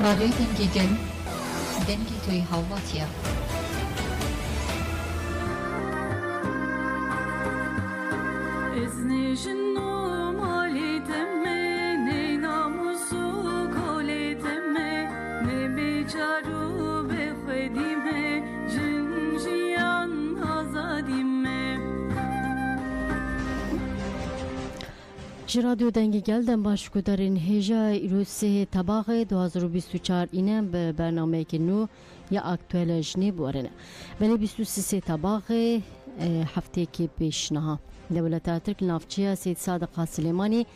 رادیو دنگی دنگی توی هواتیا ازنیشن نومالی دمه نی ناموسو کالی دمه نی بیچارو به خودیمه جنجیان آزادیمه رادیو دنگی گلدن باش که در این هجا روسه طباق 2024 اینم به برنامه که نو یا اکتوال جنی بورنه ولی 23 طباق هفته که پیشنها دولت ترک نافچه سید صادق سلیمانی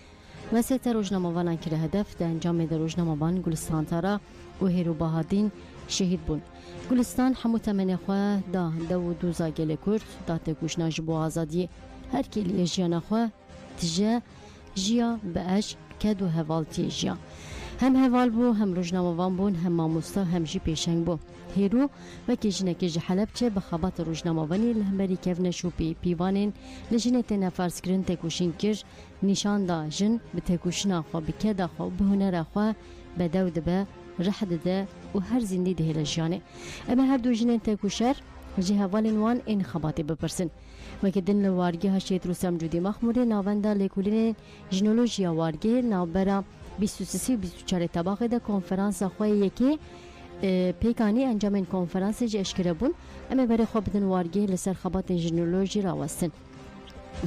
و سید روزنامه‌وانان که هدف در انجام در روزنامه‌وان گلستان تارا و هیرو بهادین شهید بون گلستان همو تمنه خواه دو دوزا گل کرد دات کوشناج بو آزادی هر کلی جیان خواه تجه جیا به اش کدو هوالتی جیا هم هوال بو هم روزنامه‌وان بون هم ماموستا هم جی پیشنگ بو هیرو و کجنه کج حلب چه بخابات روزنامه‌وانی لهمری کفنشو پیوانین لجنه تنفرس کرن تکوشین کر نشان دا جن به تکوشنا خو بکدا خو به هنر خو به دود به رحد ده و هر زندی ده لجانه اما هر دو جنه تکوشر جه هوالین وان این خباتی بپرسن و که دن لوارگی هشت روسم جودی مخموره ناونده لیکولین جنولوژیا وارگی نابرا 23 و 24 طباقه ده کنفرانس خواه یکی پیکانی انجام کنفرانس جشکره بون اما برای خواب بدن وارگی لسر خبات جنولوژی راوستن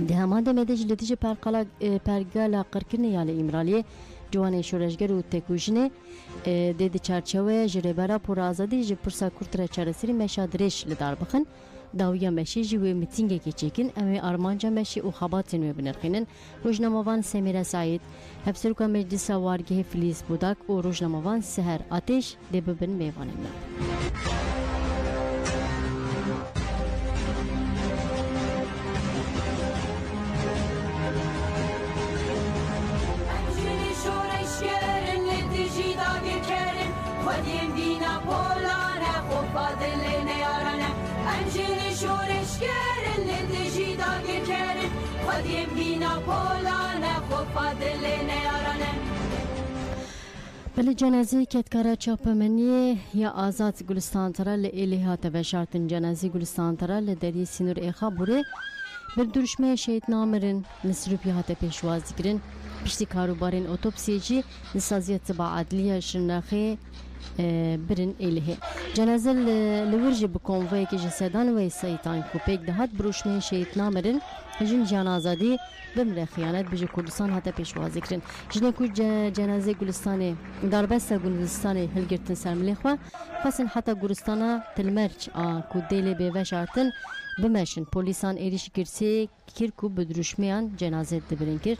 ده همان ده مدج لتیج پرگالا قرکرنی یال امرالی جوان شورشگر و تکوشنه ده چارچوه جریبارا پر آزادی جپرسا کرتره چارسری مشادرش لدار بخن داویا مشی جوی میتینگه که چکن اما آرمانجا مشی و خبات نوی بنرخینن روزنامه‌وان سمیرا سعید هفسرکا مجلس وارگه فلیس بوداک و روزنامه‌وان سحر آتش ده ببن میوانن خودیم دینا پولانه خوب دل نیارانه انجیلی شورش کرن لدجی داگی کرن خودیم دینا پولانه خوب دل نیارانه بله جنازه کتکارا چاپمنی یا آزاد گلستان ترا لإلهات و شرطن جنازه گلستان ترا لدری سینور ایخا بوره بر درشمه شهید نامرن نسروپیات پیشوازی کرن پشتی کاروبارین اوتوپسیجی نسازیت تبع عدلیه شرناخی برن ایله جنازه لورج بکنوی که جسدان و سایتان کوپیک دهات بروشمه شهید نامرن جن جان آزادی بمره خیانت بجه کردستان حتی پیشوازی کرن جنه کو جنازه گلستان داربست گلستان هلگرتن سرملی خواه فسن حتی گلستان تلمرچ کو دیل به وشارتن بمشن پولیسان ایریش گرسی کرکو بدروشمیان جنازه دبرن کرد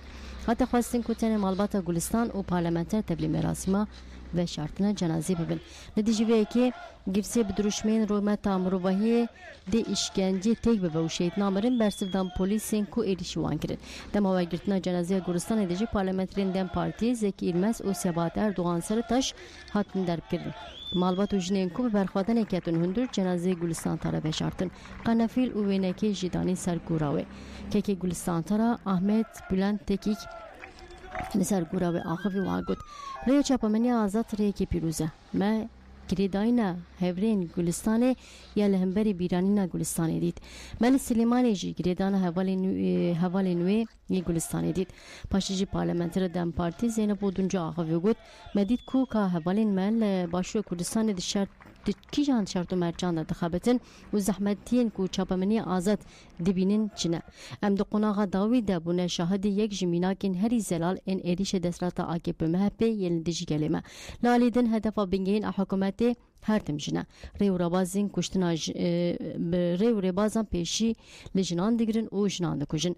حتی خواستن کتن مالبات گلستان و پارلمانتر تبلی مراسمه و شرطنا جنازه ببن نتیجه به که گرسی بدروشمین رومه تامروهی دی اشکنجی تیک به و شهید نامرن برسفدان پلیسین کو ایریشوان کرد دم و گرتنا جنازه گلستان دیجی پارلمانترین دم پارتی زکی ایرمز و سیابات اردوغان سر تاش هاتن درب کرد مالبات و جنین کو برخوادن کتون هندور جنازه گلستان تارا بشارتن قنفیل و وینکی جدانی سرگوراوه که گلستان تارا احمد بلند تکیک نسر گوراوه آخوی واگود ری چاپمنی آزاد ری که پیروزه ما گریداینا هورین گلستانه یا لهمبری بیرانینا گلستانه دید من سلیمانی جی گریدانا حوالی نوی یه گلستانه دید پاشجی پارلمانتر دم پارتی زینب بودونجا آخوی گود مدید کو که حوالین من باشو کردستان دی شرط کی جان شرط و مرجان دخابتن و زحمتین کو چاپمنی آزاد دبینن چنه ام دقناغ داوی دبونه شاهد یک جمیناکین هری زلال ان ایریش دسترات آکپ مهپه یلندجی کلمه لالیدن هدف بینگین حکومت هر تمجنه ریو ربازین کشتناج ریو ربازان پیشی لجنان دگرن و جنان دکوجن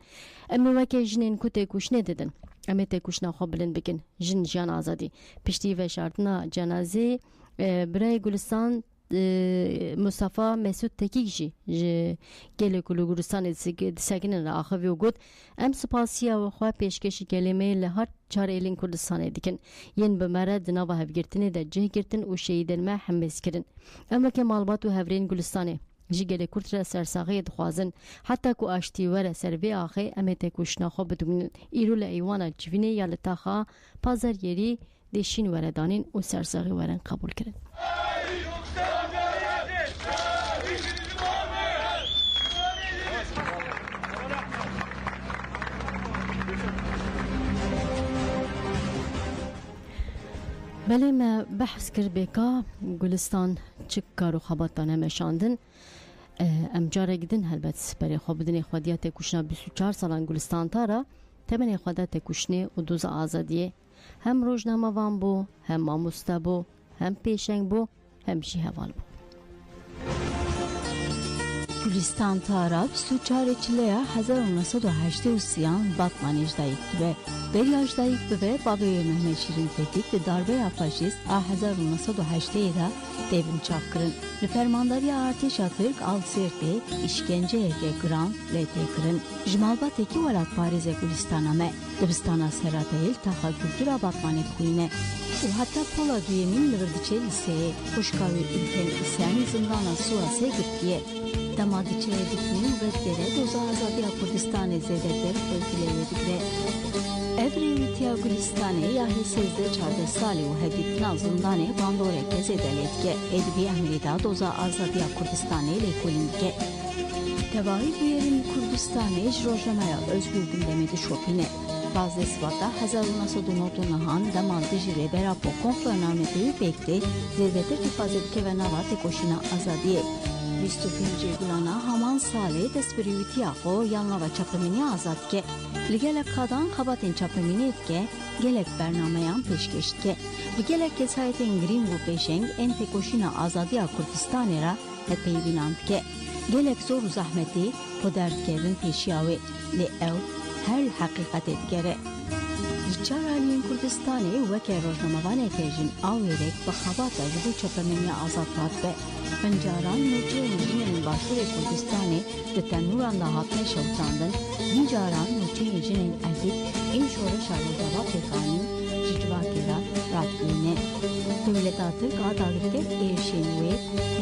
اما وکی جنین کته کشنه ددن اما تکوشنا خواب بلند بکن جن جان آزادی پشتی و شرطنا جنازه برای گلستان مصطفی مسعود تکیجی گله کلو گلستان سکنن را آخوی و گود ام سپاسیا و خواه پیشکشی کلمه لهار چار ایلین کردستان دیکن ین بمرد نوا هفگرتنی دا جه گرتن و شهیدن ما حمس کرن اما که مالبات و هفرین گلستانه جگل کرد را سرساقی دخوازن حتی کو آشتی وره سروی آخی امت کشنا خو بدون ایرو لایوانا چوینه یا لتاخا پازر یری دیشین وردانین و سرساغی ورن قبول کرد. بله ما بحث کرد بکا گلستان چه کار و خباتانه مشاندن ام جاره گدن هلبت برای خواب بدن خودیت کشنه 24 سالان گلستان تارا تمن خودت کشنه و دوز آزادیه هم روزنامه وان بو هم ماموسته بو هم پیشنگ بو هم شی هوال بو گلستان تارا 24 چلیا 1983 Batman اجدایک به بری اجدایک به بابای محمد شیرین تفیک به darbe faşist 1980'da devrim çapkırın. Fermandari arteşa Türk al-sirte işkence eke gran lete kırın. Jmalbateki valat Paris'e Gülistan'a Dibistana seratayil taha kültüra batmanet kuyne. U hatta pola düyemin livırdıçe liseye hoşkavi ülken isyani zindana suase gittiye. Damadıçe edikinin veddere doza azadiya Kurdistan'e zedetler fırkileye digre. Evrevitiya Gülistan'e yahi sezde çarda sali u heditna zindane bandore kez edeletke. Edbi Ahmerida doza azadiya Kurdistan'e leykolinke. Tevahi diyerin Kurdistan'e jrojamaya özgür gündemedi şopine. Bazı ispatta 1999 damadı jire berapo konfernameti bekti zedete hifazet ve navate koşina azadiye. 25 gulana haman sale desperivitiya ho yanla ve çapemini azad ke. Ligelek kadan kabatin çapemini etke, gelek bernamayan peşkeşke. Ligelek kesayetin green bu peşeng ente koşina azadiya Kurdistanera hep binantke. Gelek zor zahmeti podertkerin peşiyavi li ev her hakikat etgere. Riçar aliyin Kurdistan'ı veke rojnamavan ekejin averek bakhabata bu çapemini azadrat ve Pencaran Nuçe'nin jinin başvuru Kurdistan'ı ve tenuran da hatne şavtandın Pencaran Nuçe'nin jinin erkek en şora şarjava pekanin cicvakera ratkine devlet artık adalıkke erişenwe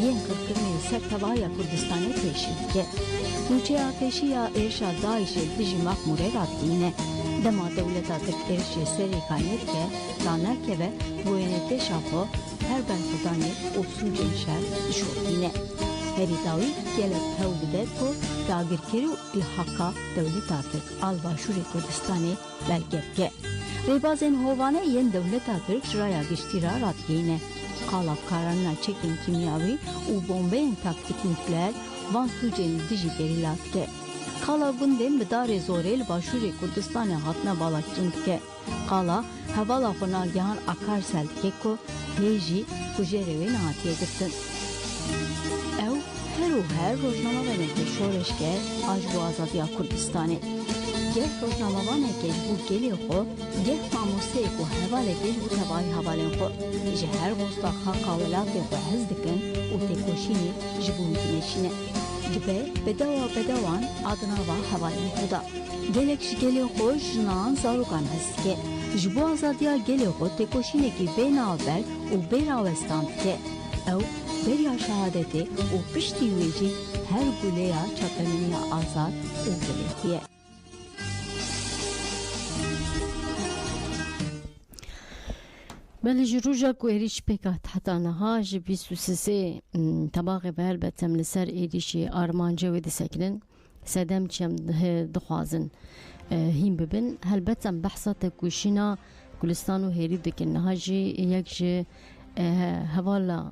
yen kırkırmeli sertavaya Kurdistan'ı peşirke Nuçe ateşi ya erşa daişe diji makmure ratkine Dema devlet artık erişe seri kaynetke danerke ve bu enette şafo her ben kudane olsun cenşer şortine. Heridavi gelip tevbide ko dagirkeri ilhaka devlet artık al-Başuri Kurdistan'ı belgepke. Rebazen hovane yen devlet artık şuraya geçtira ratkine. Kalap kararına çekin kimyavi u bombeyin taktik nükleer van suceni dijigerilatke. Kala gündem bedare zorel Başuri Kurdistan'ı hatna balakçıntke. Kala havala fınagihan akar seltke ko Heji kujereve natiye gittin. Ev her rojnama veneke şoreşke aj bu azadiya Kurdistan'ı. Geh rojnama veneke bu geliyor ko, geh mamuse ko hevale gej bu tebayi havalen ko. Je her bosta haka velate ko hezdikin u tekoşini jibun güneşine. Gibe bedavan adına va havalen kuda. Gelek geliyor ko jnan zarukan hezke. Jibu azadiya geliyor tekoşine ki benaver u beravestan ke ev beriya şehadeti u pişti veci her güleya çapeminiya azad u gelihiye. بله جروجا کو ایریش پیکات حتی نها جی 23 طباقی به البته لسر ایریشی آرمانجه و دسکنن سدم چم دخوازن هیم ببین البته بحثات کوشینا گلستان و هری دکن نها جی یک جی حوالا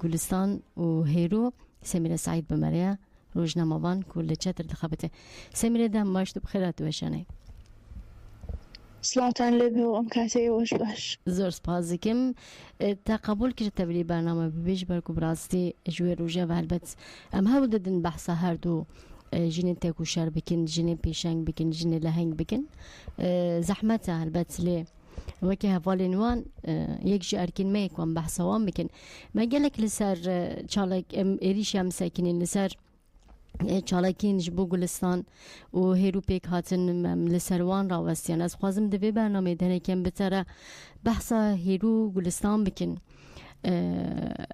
گلستان و هیرو سمیره سعید بمریا روزنامه‌وان کل چتر دخابته سمیره دم ماشت بخیرات وشانه سلامتان لبه و امکاتی وش باش زور سپاس دکم تقبل کرد تبلی برنامه بیش برکو براستی جوی روزه و البته ام هاول دادن بحث هر دو جنین تکوشر بکن جنین پیشنگ بکن جنین لهنگ بکن زحمت البته لی وکی حوالین وان یک جا ارکن میکن بحث وان بکن ما گلک لسر چالک ایریش هم سکنین لسر چالاکین جبو گلستان و هیرو پیک هاتن لسروان راوستیان از خوازم دوی برنامه دنه کم بتره بحثا هیرو گلستان بکن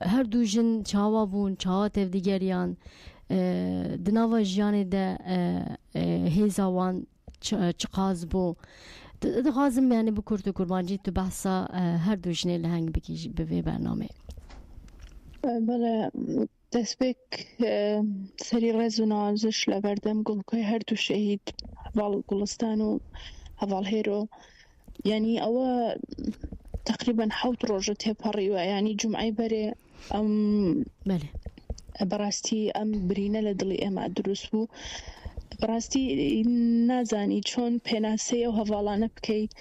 هر دو جن چاوا بون چاوا تف دیگریان دناوا جیانه ده هیزاوان چقاز بو دخوازم يعني بكرت كرمانجي تبحثا هر دوشني لهنگ بكي بفي برنامه بله دەستپێک سەری ڕێزونازش لە بەردەم گوڵکۆی هەردوو شەهید هەڤاڵ گوڵستان و هەڤاڵ هێرۆ یعنی ئەوە تقریبا 7 ڕۆژە تێپەڕیوە ینی جومعەی بەرێ ئەم بەڕاستی ئەم برینە لە دڵی ئێمە دروست بوو بەڕاستی نازانی چۆن پێناسەی ئەو هەڤاڵانە بکەیت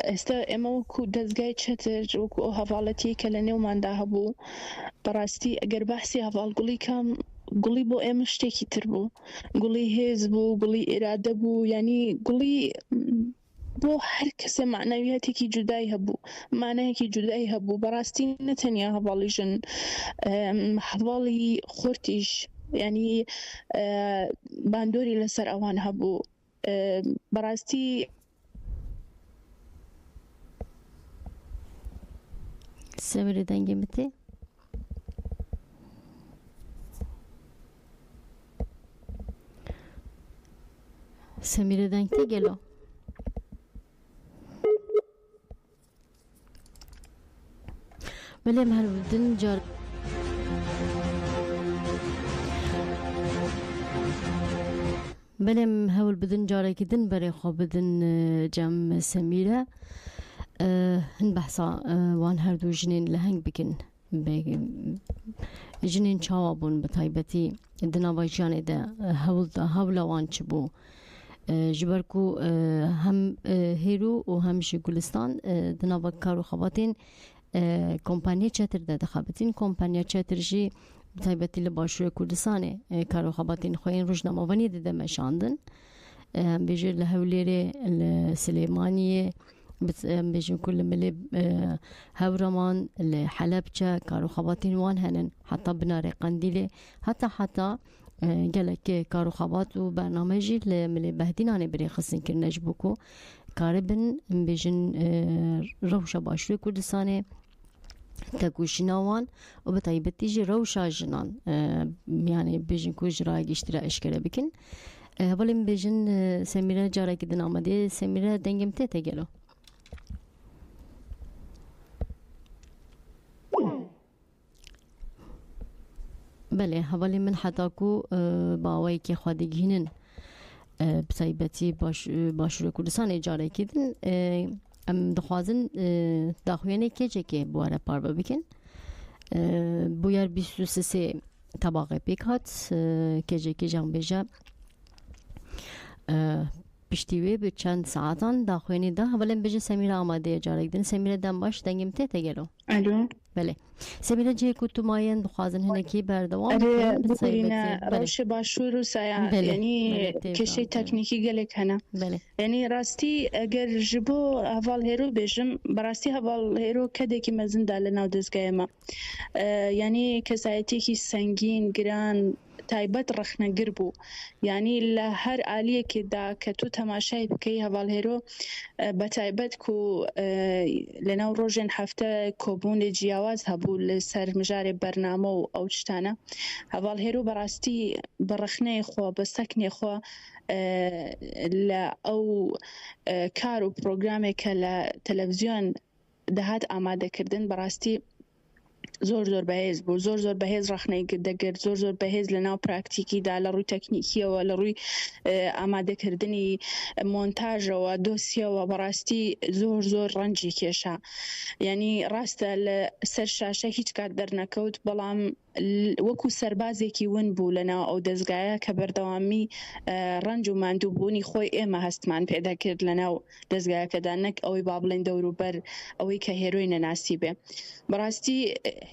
ئێستا ئێمە وەکو دەستگای چەتر وەکو ئەو هەڤاڵەتی کە لە نێوماندا هەبوو بەڕاستی ئەگەر بەحسی هەڤاڵ گوڵی کام گوڵی بۆ ئێمە شتێکی تر بوو گوڵی هێز بوو گوڵی ئێرادە بوو ینی گوڵی بۆ هەر کەسێ معنەویەتێکی جودای هەبوو مانایەکی جودای هەبوو بەڕاستی نەتەنیا هەڤاڵی ژن هەڤاڵی خۆرتیش ینی باندۆری لەسەر ئەوان هەبوو بەڕاستی سەمیرە دەنگی متێ سەمیرە دەنگ تێ گەلۆ بەلێم هەربدن جار بەلێم هەول بدن جارێکی دن بەرێ خۆ بدن جەم سەمیرە هەن بەحسا وان هەردوو ژنین لە هەنگ بکن ژنین چاوا بوون بە تایبەتی دناوای ژیانێدا هەوڵەوان چ بوو ji ber ku hem hêrû û hem ji Gulistan di nava karûxebatên kompanya çetir de dixebitin kompanya çetir jî bi taybetî li Başûrê Kurdistanê karûxebatên xwe yên rojnamevaniyê de meşandin em bêjin li Hewlêrê li Silêmaniyê em bêjin ku li Milê Hewraman li Helepçe karûxebatên wan henin heta binarê Qendîlê heta gelek karûxebat û bername jî li Milê Behdînanê birê xistin kirine ji bo ku karibin em bêjin rewşa Başûrê Kurdistanê tekûşîna wan û bi taybetî jî rewşa jinan yani bêjin ku ji raya giştî re eşkere bikin hevalê min bêjin Semîre carekî din amedê Semîre dengê min tê gelo بله حوالی من حتی کو باوی که خودگینن بسایبتی باشور کردستان اجاره کردن ام دخوازن داخویانه که بواره پاربه بکن بویر 23 طبقه پیکات که جان بیجا پشتیوی به چند ساعتان داخویانی ده حوالی بیجا سمیره آماده اجاره کردن سمیره دم باش دنگیم ته گلو الو بله سمیره جه کو تو ماین دخوازن هنکی بردوام بقولنا روش باشور و سایا یعنی کشی تکنیکی گلک هنه یعنی راستی اگر جبو هوال هیرو بیشم براستی هوال هیرو کده که مزن داله ناو دزگاه ما یعنی کسایتی که سنگین گران تایبەت ڕەخنەگر بوو یعنی لە هەر ئالیەکێدا کە تو تەماشای بکەی هەڤاڵ هێرۆ بە تایبەت و لەناو ڕۆژێن هەفتە کۆبوونێ جیاواز هەبوو لەسەر مژارێ بەرنامە و ئەو شتانە هەڤاڵ هێرۆ بەڕاستی بە ڕەخنەی خۆ بە سەکنێ خۆ لە ئەو کار و پرۆگرامێکە لە تەلەڤیزیۆن دەهات ئامادەکردن بەڕاستی زۆر بەهێز بوو زۆر بەهێز ڕەخنەی دەگرت زۆر بەهێز لە ناو پراکتیکیدا لە ڕووی تەکنیکیەوە لە ڕووی ئامادەکردنی مۆنتاژەوە دۆسیەوە بەڕاستی زۆر ڕەنجی کێشا یعنی ڕاستە لە سەر شاشە هیچ کات دەرنەکەوت بەڵام وەکو سەربازێکی ون بوو لەناو ئەو دەستگایە کە بەردەوامی ڕەنج و ماندووبوونی خۆی ئێمە هەستمان پێدا کرد لەناو دەستگایەکەدا نەک ئەوەی با بڵێن دەوروبەر ئەوەی کە هێرۆی نەناسی بێ بەڕاستی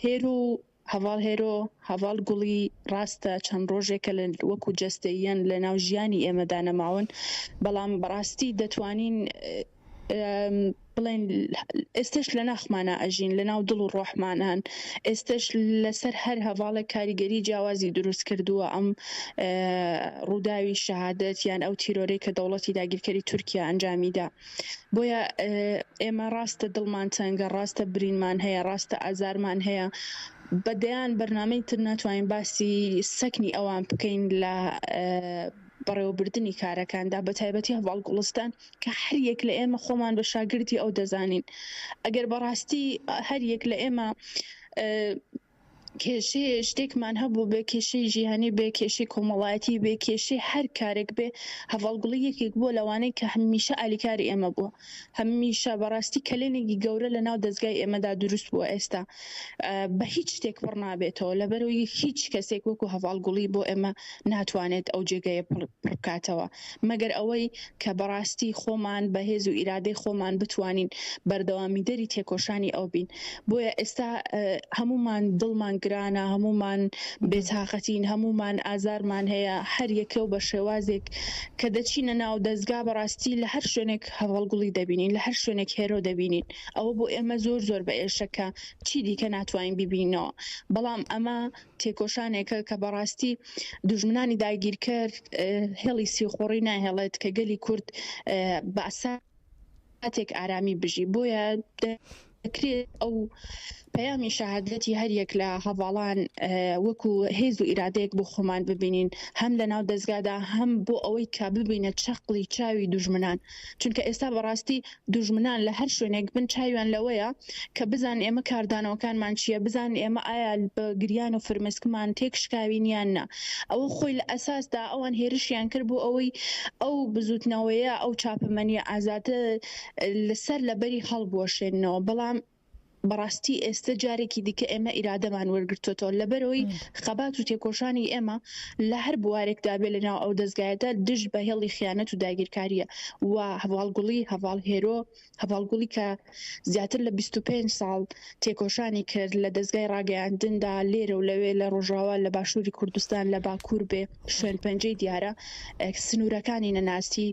هێرۆ هەڤاڵ هێرۆ هەڤاڵ گوڵی ڕاستە چەند ڕۆژێکە وەکو جەستەییان لە ناو ژیانی ئێمەدا نەماون بەڵام بەڕاستی دەتوانین بڵێن ئێستش لە ناخمانە ئەژین لە ناو دڵ و ڕۆحمانان ئێستش لەسەر هەر هەڤاڵە کاریگەری جیاوازی دروست کردووە ئەم ڕووداوی شەهادەت یان ئەو تیرۆرەی کە دەوڵەتی داگیرکەری تورکیا ئەنجامیدا بۆیە ئێمە ڕاستە دڵمان تەنگە ڕاستە برینمان هەیە ڕاستە ئازارمان هەیە بەدەیان بەرنامەی تر ناتوانین باسی سەکنی ئەوان بکەین لە بەڕێوەبردننی کارەکاندا بە تایبەتی هەواڵگوڵستان کە هەر یەک لە ئێمە خۆمان بە شاگردی ئەو دەزانین ئەگەر بەڕاستی هەر یەک لە ئێمە کێشەیە شتێکمان هەبوو بێ کێشەی ژیانی بێ کێشەی کۆمەڵایەتی بێ کێشەی هەر کارێک بێ هەواڵگوڵی یەکێک بووە لەوانەیە کە هەمیشە ئالیکاری ئێمە بووە هەمیشە بەڕاستی کلێنێکی گەورە لە ناو دەستگای ئێمەدا دروست بووە ئێستا بە هیچ شتێک پڕ نابێتەوە لەبەرەوەی هیچ کەسێک وەکو هەواڵگوڵی بۆ ئێمە ناتوانێت ئەو جێگەیە پڕکاتەوە مەگەر ئەوەی کە بەڕاستی خۆمان بەهێز و ئیرادەی خۆمان بتوانین بەردەوامی دەری تێکۆشانی ئەو بین بۆیە ئێستا هەمومان دڵمان گرانە هەمومان بێتاقەتین هەمومان ئازارمان هەیە هەر یەکەو بە شێوازێک کە دەچینە ناو دەستگا بەڕاستی لە هەر شوێنێک هەواڵگوڵی دەبینین لە هەر شوێنێک هێرۆ دەبینین ئەوە بۆ ئێمە زۆر زۆر بە ئێشەکە چی دیکە ناتوانین ببینەوە بەڵام ئەمە تێکۆشانێکە کە بەڕاستی دوژمنانی داگیرکرد هێڵی سیخۆڕی ناهێڵێت کە گەلی کورد بە ئاساتێک ئارامی بژی بۆیە دەکرێت ئەو پەیامی شەهادەتی هەر یەک لە هەواڵان وەکو هێز و ئیرادەیەک بۆ خۆمان ببینین هەم لە ناو دەستگادا هەم بۆ ئەوەی کا ببینە چەقڵی چاوی دوژمنان چونکە ئێستا بەڕاستی دوژمنان لە هەر شوێنێک بن چاویان لەوەیە کە بزان ئێمە کاردانەوەکانمان چییە بزان ئێمە ئایا بە گریان و فرمسکمان تێکشکاوین یان نا ئەوە خۆی لە ئەساسدا ئەوان هێرشیان کرد بۆ ئەوەی ئەو بزوتنەوەیە ئەو چاپەمەنیە ئازادە لەسەر لەبەری هەڵبوەشێنەوە بەڵام بەڕاستی ئێستا جارێکی دیکە ئێمە ئیرادەمان وەرگرتوتەوە لەبەرەوەی خەبات و تێکۆشانی ئێمە لە هەر بوارێکدا بێ لەناو ئەو دەستگایەتە دژ بە هێڵی خیانەت و داگیرکاریە و هەواڵگوڵی هەواڵهێرۆ هەواڵگوڵی کە زیاتر لە 25 ساڵ تێکۆشانی کرد لە دەستگای ڕاگەیاندندا لێرە و لەوێ لە ڕۆژاوا لە باشووری کوردستان لە باکوور بێ شوێن پەنجەی دیارە سنوورەکانی نەناسی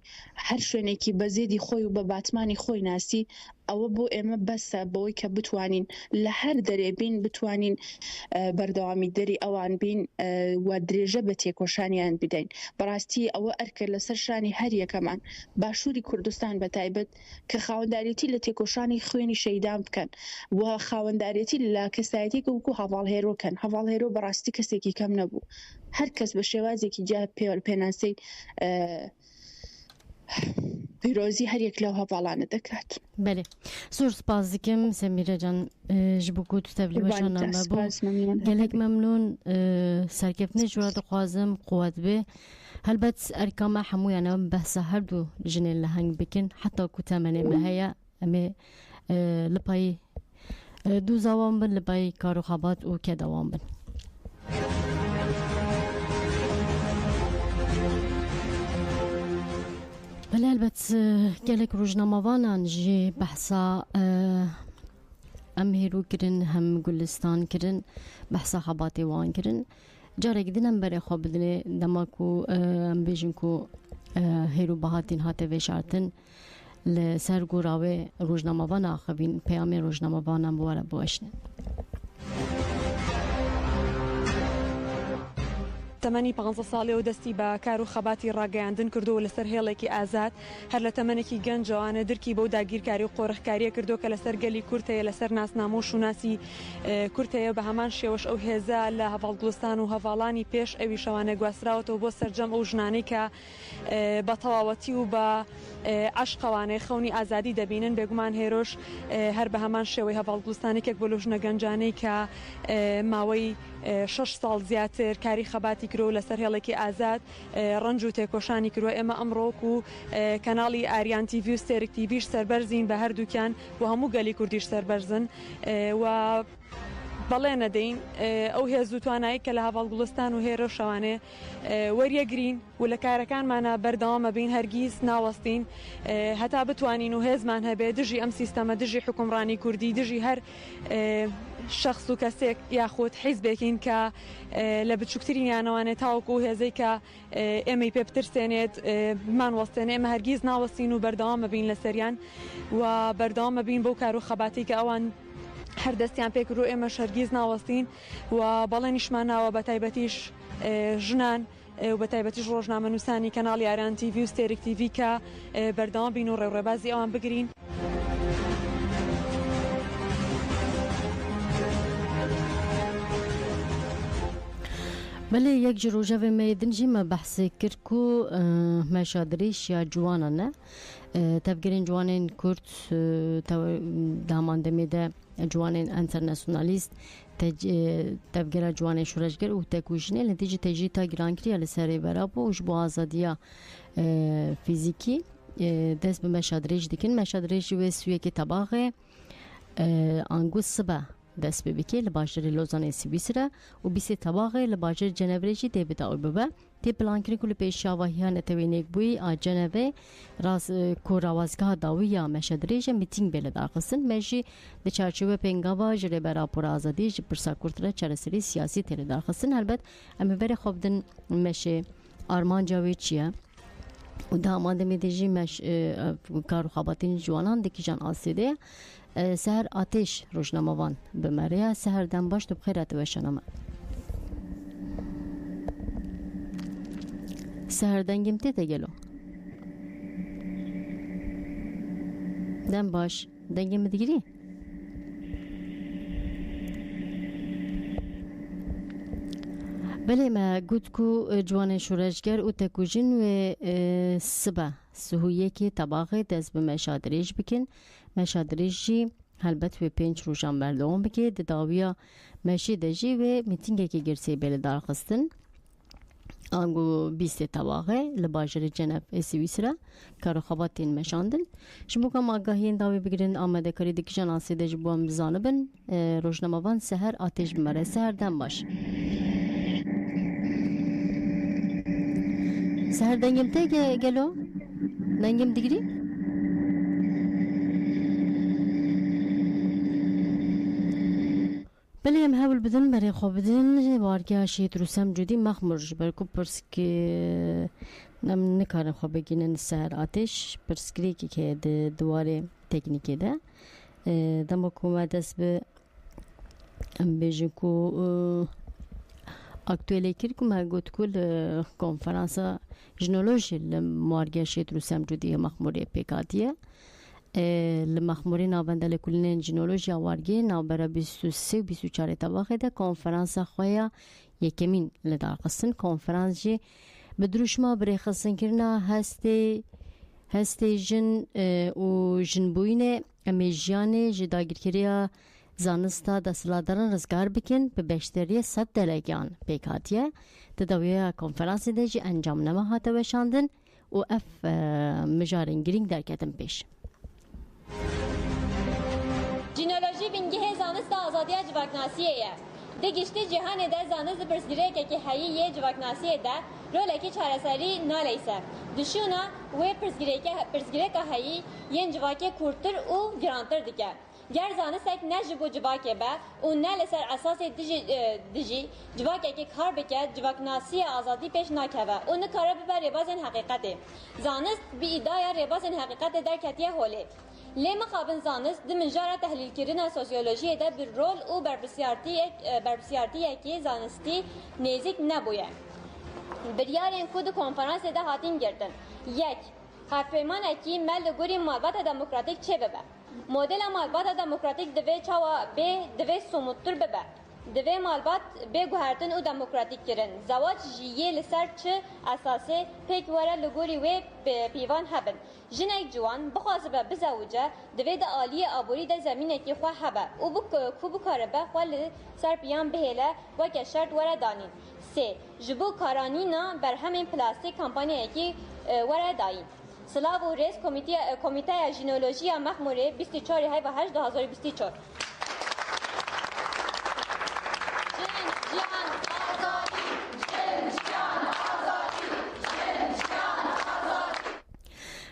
هەر شوێنێکی بەزێدی خۆی و بە باتمانی خۆی ناسی ئەوە بۆ ئێمە بەسە بەوەی کە بتوانین لە هەر دەرێ بین بتوانین بەردەوامی دەری ئەوان بین و درێژە بە تێکۆشانیان بدەین بەڕاستی ئەوە ئەرکرد لەسەر شانی هەر یەکەمان باشووری کوردستان بە تایبەت کە خاوەنداریەتی لە تێکۆشانی خوێنی شەیدان بکەن و خاوەنداریەتی لە کەسایەتێک وەکو هەواڵهێرۆکەن هەواڵهێرۆ بەڕاستی کەسێکی کەم نەبوو هەر کەس بە شێوازێکی جا پێناسەی پیرۆزی هەرێک لەو هەواڵانە دەکات بەێ زۆر سپاس دکەم سەمیرەجان ji bo ku tu tevlîweşaname bû gelek memnûn serkeftinê ji we dixwazim quwet bê helbet erkama hemûyan em behsa her du jinên li heng bikin heta ku temenê me heye em ê li payî du zawan bin li payî karûxebat û kedewan bin بله البته گلک روزنامه‌وانان جی بحثا ام هیرو کرن هم گلستان کرن بحثا خباتی وان کرن جاره گدینم بره خواب بدنه دماکو ام بیجن کو هیرو بهاتین هاته وشارتن لسر گوراوه روزنامه‌وان آخوین پیام روزنامه‌وانان بواره باشن تەمەنی 15 ساڵێ و دەستی بە کار و خەباتی ڕاگەیاندن کردو لەسەر هێڵێکی ئازاد هەر لە تەمەنێکی گەنجەوانە درکی بەو داگیرکاری و قۆڕخکاریە کردو کە لەسەر گەلی کورتەیە لەسەر ناسنامە و شوناسی کورتەیە بە هەمان شێوەش ئەو هێزە لە هەواڵگوڵستان و هەواڵانی پێش ئەوی شەوانە گواستراوەتەوە بۆ سەرجەم ئەو ژنانەی کە بە تەواوەتی و بە عشقەوانەی خەونی ئازادی دەبینن بێگومان هێرۆش هەر بە هەمان شێوەی هەواڵگوڵستانێکێک بۆ لە ژنە گەنجانەی کە ماوەی 6 ساڵ زیاتر کاری خەباتی کرۆ لەسەر هێڵێکی ئازاد ڕەنج و تێکۆشانی کردووە ئێمە ئەمڕۆک و کەناڵی ئاریان تیڤی و ستێرک تیڤیش سەربەرزین بە هەردووکیان و هەموو گەلی کوردیش سەربەرزن و بەڵێ نەدەین ئەو هێز و توانایی کە لە هەواڵگوڵستان و هێرە شەوانێ وەریەگرین و لە کارەکانمانە بەردەوامە بین هەرگیز ناوەستین هەتا بتوانین و هێزمان هەبێ دژی ئەم سیستەمە دژی حکومڕانی کوردی دژی هەر شخص و کەسێک یاخود حیزبێکین کە لە بچووکترینیانەوانێت تاوەکو و هێزەی کە ئێمەی پێ بترسێنێت مان وەستێنێ ئێمە هەرگیز ناوەستین و بەردەوامە بین لە سەریان و بەردەوامە بین بەو کار و خەباتی کە ئەوان هەردەستیان پێکرد و ئێمە هەرگیز ناوەستین و بەڵێنیشمان ناوە بە تایبەتیش ژنان و بە تایبەتیش ڕۆژنامە نووسانی کەناڵی ئاریان تیڤی و ستێرک تیڤی کە بەردەوام بین و ڕێوڕێبازی ئەوان بگرین. بله یک جروجه و میدن جی ما بحث کرکو مشادریش یا جوانا نه تفکرین جوانین کرد دامانده میده جوانین انترناسیونالیست تفکر جوان شورشگر و تکوشنی نتیجه تجی تا گرانکری علی سری برابو وش با آزادیا فیزیکی دست به مشادریش دیکن مشادریش و سوی که طباقه انگوز سبا دست به بکی لباجر لوزان سویسرا و بیسی طباقه لباجر جنوریجی دی بداوی ببا تی پلانکری کل پیش شواهیان توینیک بوی آ جنوی راز کوراوازگاه داوی یا مشادریش میتینگ بیل داخلسن مشی د چارچوبه پنگاوا جری برا پر آزادی ج پرسا کورتره چرسری سیاسی تل داخلسن البته ام بر خوبدن مشی آرمان جاوی چیه و داماده میدیجی مش کارو خاباتین جوانان دکیجان آسیده سهر آتش روشناموان بمریا سهر دم باش تو بخیرات و شنامه سهر دنگم تی تگلو دم باش دنگم دیگری بله ما گوت کو جوان شورشگر و تکوجین و سبا سهویه که طباقه دست به مشادریش بکن مشادریشی البته و 5 روزان بردوام بکه داویا مشی دجی و میتینگی که گرسی بیل دارخستن آنگو 20 طباقه لباجر جنب سویسرا کارو خاباتین مشاندن شما کم آگاهین داوی بگیرن آمده کاری دکشان آسیده جبوام بزانبن روشناموان سهر آتش بمره سهر دم باش سهر دنگم ته گلو دنگم دیگری بله هم هول بدن برای خواب بدن وارگاه شید روسم جدی مخمرج برکو پرسکی نم نکارم خواب بگینن سهر آتش پرسکری که دواره تکنیکی ده دم حکومت دست به بیجن کو اکتولی کرد که ما گفت کل کنفرانس جنولوژی لمارگه شید روسم جدی مخموری پیکاتیه لمخموری نابنده لکلین جنولوژی وارگه نابرا 23 و 24 طبقه ده کنفرانس خواه یکمین لدار قسن کنفرانس جی بدروش ما بری خسن کرنا هسته جن و جنبوین امیجیان جداگیر کریا زانستا دستلادران رزگار بکن به بیشتری 100 دلگیان پیکاتیه تداویه کنفرانس ده جی انجام نماهاته وشاندن و اف مجارن گرینگ در کتن پیش جینولوژی بینگه زانست آزادی جواکناسیه ده گشتی جهان ده زانست پرسگیره که هایی یه جواکناسیه ده رولکی چارسری نالیسه دشونا و پرسگیره که هایی یه جواکی کورتر و گرانتر دیگه گر زانستک نجبو جواکه با و نه لسر اساس دیجی جواکه که کار بکرد جواکناسی آزادی پیش نکوه و نکاره ببر ربازن حقیقته زانست بی ادعای ربازن حقیقت در کتیه هوله لما خابن زانست دمنجار تحلیل کردن سوسیولوژی ده بر رول و برپسیارتیه که زانستی نزدیک نبوده بریارین کود کنفرانس ده هاتین گردن یک حرفمان کی مل گوری مالبات دموکراتیک چه ببه مدل مالبات دموکراتیک دوی چاوا به دوی سموتر ببه دوی مالبات به گوهرتن و دموکراتیک کرن زواج جیه لسر چه اساسه پیک وره لگوری و پیوان هبن جنک جوان بخواست به بزوجه دوی ده آلی آبوری ده زمینه که خواه هبه و کو بکاره به خواه سر پیان بهیله و که شرط وره دانین سه جبو کارانینا بر همین پلاستیک کمپانیه که وره داین سلاو و رئیس کمیته ژنولوژی مخموره 24 هیو 8 2024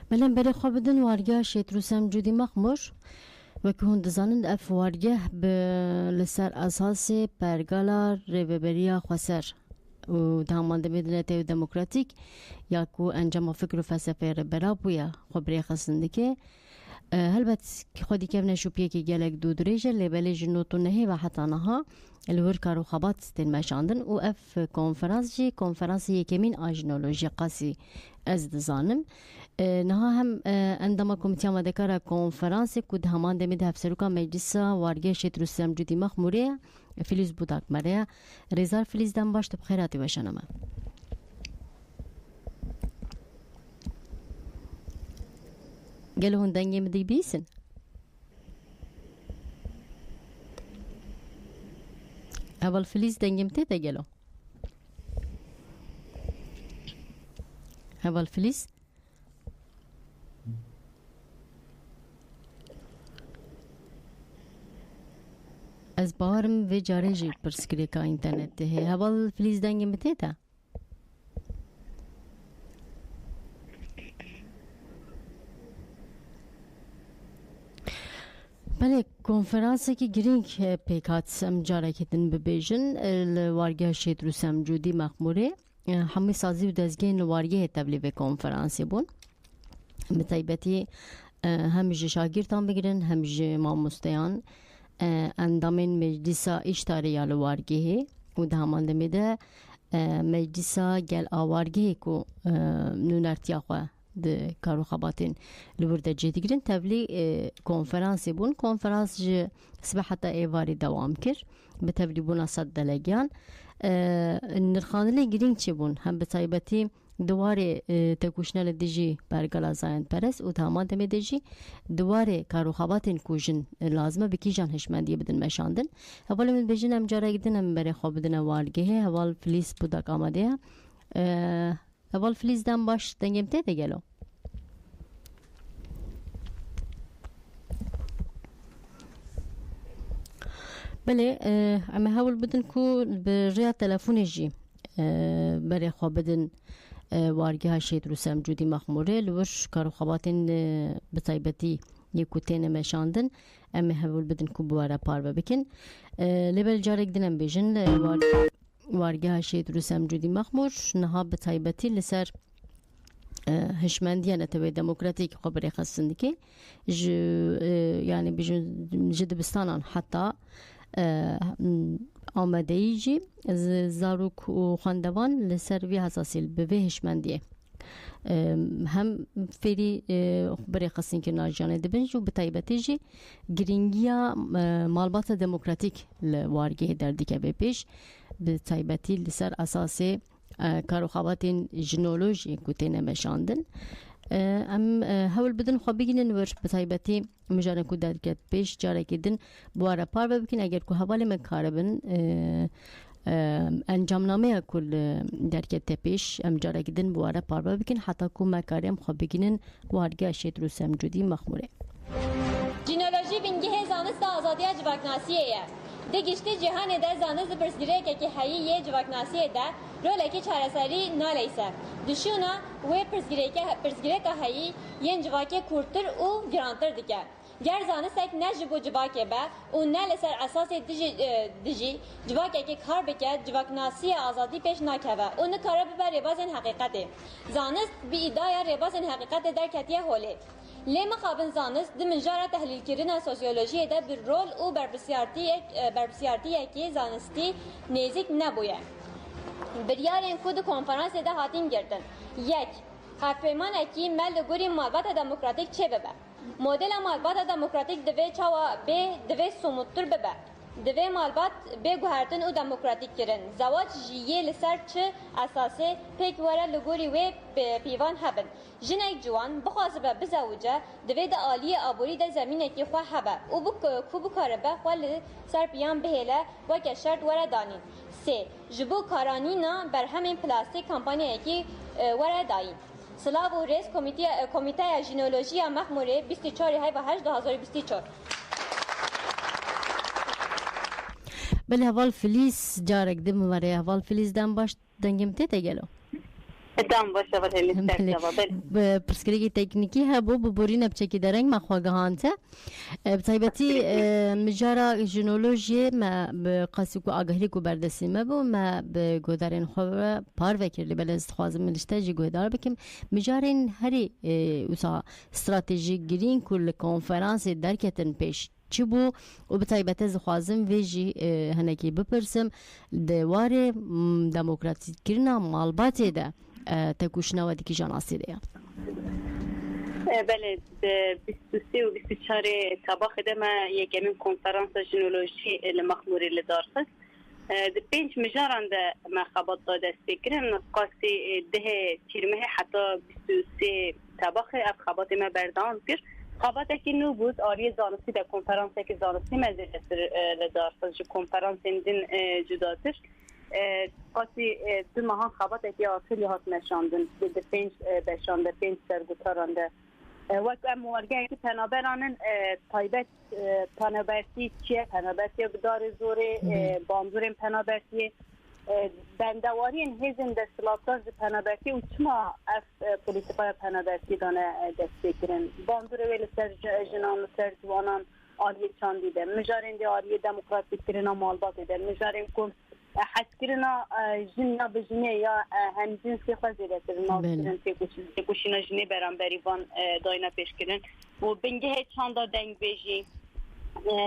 بلن بری خواب بدن وارگاه شید روسم جودی مخموش و که هون دزانند اف وارگاه به لسر اساس پرگالا ریوبریا خسر و دامانده میدونه تیو دموکراتیک یا کو انجام فکر و فلسفه ربرا بویا خبری خستنده که هلبت خودی که نشوپیه که گلک دو دریجه لیبل جنوتو نهی و حتی نها الور کارو خبات تن مشاندن و اف کنفرانس یکمین آژنولوژی قاسی از دزانم نها هم اندما کمیته مدکار کنفرانس کود همان دمید هفسروکا مجلس وارگه شیت روسیم جدی مخموره فلیز بوداک مره ریزار فلیز دم باش تب خیراتی باشنم گلو هندنگی مدی بیسن اول فلیز دنگیم تیده گلو اول فلیز از باورم و جاره جی پرسکری که اینترنت ده اول فلیز دنگیم تیده بله کنفرانسی که گرینگ پیکات سم جاره کتن ببیجن الوارگه شید رو سم جودی مخموره همه سازی و دزگین الوارگه تبلیغ کنفرانسی بون بطیبتی همیشه شاگردان بگیرن همیشه ماموستیان اندامین مجلسا اشتاری الوارگه و دهمان دمیده مجلسا گل آوارگه کو نونرتیا خواه ده کارو خباتین لورده جدی گرین تبلیغ کنفرانسی بون کنفرانس جه سبه حتی ایواری دوام کر به تبلیغ بونا صد دلگیان نرخانه گرین چی بون هم به طایبتی دواره تکوشنل دیجی برگلا زاین پرس و تامان دمی دیجی دواره کارو خباتین کوشن لازمه بکی جان هشمندی بدن مشاندن اول من بجن هم جاره گدن هم بره خواب بدن والگه اول فلیس بودک آمده اول فلیز دم باش دنگم تیده گلو بله اما هول بدن کو به ریا تلفون جی برای خواب بدن وارگه ها شید رو سم جودی مخموره لوش کارو خواباتین بطایبتی یکو تینه مشاندن اما هول بدن کو بواره پار بکن لبل جارک دنم بیجن وارگه ها شید رو سم جودی مخمور نها بطایبتی لسر هشمندیان تبع دموکراتیک خبری خاصندی که یعنی بیجن جدبستانان حتی آماده جی زاروک و خواندوان لسر وی حساسیل به هشمندیه هم فری خبری خاصین که ناجانه دبنج و بطایبتی جی گرینگیا مالبات دموکراتیک لوارگه دردی که پیش بطایبتی لسر اساسی کارو خواباتین جنولوژی کتینه مشاندن ام هول بدن خواب بگینن ورش بطایبتی مجانه کو درکت پیش جاره کدن بواره پار ببکن اگر کو حوالی من کاربن انجامنامه کل درکت پیش ام جاره کدن بواره پار ببکن حتی کو مکاریم خواب بگینن وارگه شید رو سمجودی مخموره جنولوژی بینگه زانست آزادی جواکناسیه ده گشتی جهان ده زانست برسگیره که هایی یه جواکناسیه ده روله که چارسری نالیسه دشونا و پرسگیره که هایی یه جواکی کورتر و گرانتر دیگه گر زانستک نه جبو جواکه به و نه لسر اساس دیجی جواکه که کار بکه جواکناسی آزادی پیش نکه و نه کاره ببر ربازن حقیقته زانست بی ادعای ربازن حقیقت در کتیه هوله لما خابن زانست دمنجار تحلیل کردن سوسیولوژی ده بر رول و برپسیارتی که زانستی نزدیک نبوده بریارین کود کنفرانس ده هاتین گردن یک هفپیمان اکی مل گوری مالبات دموکراتیک چه ببه مدل مالبات دموکراتیک دوی چاوا به دوی سموتر ببه دوی مالبات به گوهرتن و دموکراتیک کرن زواج جیه لسر چه اساسه پیک وره لگوری و پیوان هبن جنک جوان بخواست به بزوجه دوی ده آلی آبوری ده زمینه که خواه هبه و کو بکاره به خواه سر پیان بهیله و که شرط وره دانین سه جبو کارانینا بر همین پلاستیک کمپانیه که وره داین سلاو و رئیس کمیته ژنولوژی مخموره 24/8/2024 بله اول فلیس جارک دم وره اول فلیس دم باش دنگم تیته گلو دم باشه ولی بله پرسکریگی تکنیکی ها بو ببورین بچکی درنگ ما خواگهانته بطایبتی مجارا ژنولوژی ما بقاسی کو آگاهی کو بردسی ما بو ما به گودارین خو پار وکرلی بله استخوازم ملشتاجی گودار بکم مجارین هری اوسا استراتژی گرین کل کنفرانس درکتن پیش چی بو و بطایبت از خوازم ویجی هنکی بپرسم دواره دموکراتیک کرنا مالباتی ده تکوشنا و دیکی جاناسی ده بله 23 و 24 تابخ دما یکمین کنفرانس ژنولوژی المخموری لدارخست د 5 مجاران ده ما خبط دست بکرن قاسی ده تیرمه حتی 23 تابخ اف خبط ما بردان کرد خبط که نو بود آری زانستی در کنفرانس که زانستی مزید لدارخست کنفرانس اندین جداتش قاسی دو ماهان خبط که آخری هات نشاندن ده 5 بشانده 5 سرگوتارانده وقت اموارگه که پنابرانن تایبت پنابرتی چیه؟ پنابرتی بدار زوره بانزورین پنابرتی بندوارین هیزن دستلاتاز پنابرتی و چما اف پولیسیقای پنابرتی دانه دست بکرن بانزور ویل سر جنان و سر جوانان آلیه چان دیده مجارین دی آلیه دموکراتی کرنا مالبات دیده مجارین کن حسکرنا جننا بجنه یا هم جنسی خوزیده کرنا تکوشینا جنه برانبری وان داینا پیش کرن و بنگه چاندا دنگ بیجی